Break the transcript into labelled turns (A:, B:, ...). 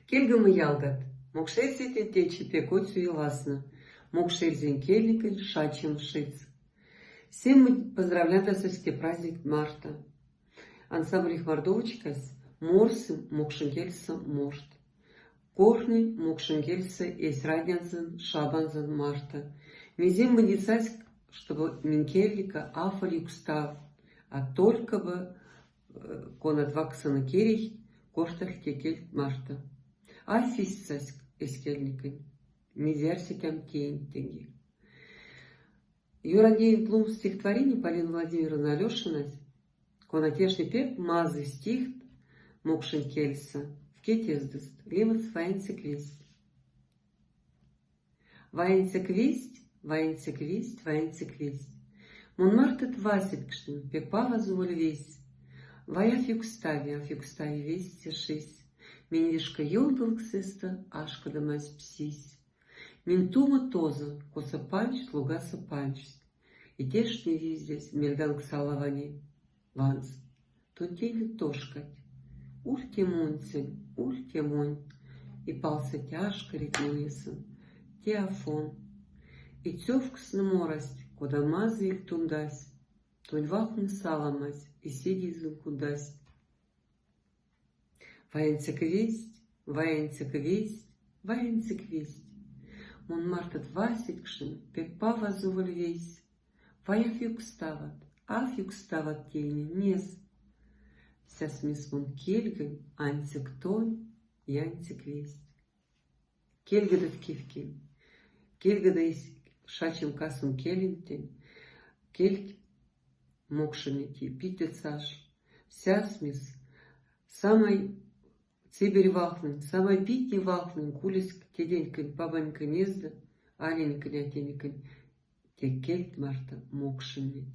A: Келгімі ялгат, мокшерзетен течи пекот суеласно, мокшерзен кельникін шачем шиц. Всем мы поздравляем с праздник марта. Ансамбль их мордовочкас, морсы мокшенгельса мошт. Корни мокшенгельса есть радянзен шабанзен марта. Мизем мы не сась, чтобы минкельника афали устав, а только бы конат ваксана керих коштах текель марта. Афисцась эскельникой, мизерсикам тенги. Юрандеев Блум стихотворение Полины Владимировны Алешиной, конатешный пек мазы стих мокшен кельса, в кетездест, лимас ваенце квесть. Ваенце квесть, ваенце квесть, ваенце квесть. Монмартет васиткшн, пек павазуваль весь. Вая фюкстави, а фюкстави весь тешись. Минишка ёлдалксеста, ашка дамась псись. Минтума тоза, коса панч, лугаса панч. И тешни виздесь, мельганг салавани, ванс. Тунтели тошкать. Урте монь. И пался тяжко ритмуесын, теафон. И тёвксна морость, куда мазы тундась. Тунь вахны саламась, и седизын кудась. Ваенце квесть, ваенце квесть, ваенце квесть. Монмартет васиткшн, пек павазуваль весь. Вая фюкстават, а фюкстават тени нес. Вся смес мон кельгань, анце ктонь, янце квесть. Кельгада в кивке, кельгада из шачем касум келентень, кельг мокшенети, питецаш. Вся смес, самой циберь вахлын, самой питни вахлын, кулис теденькань, бабанькань езда, аленькань, атенькань, те кельт марта мокшенет.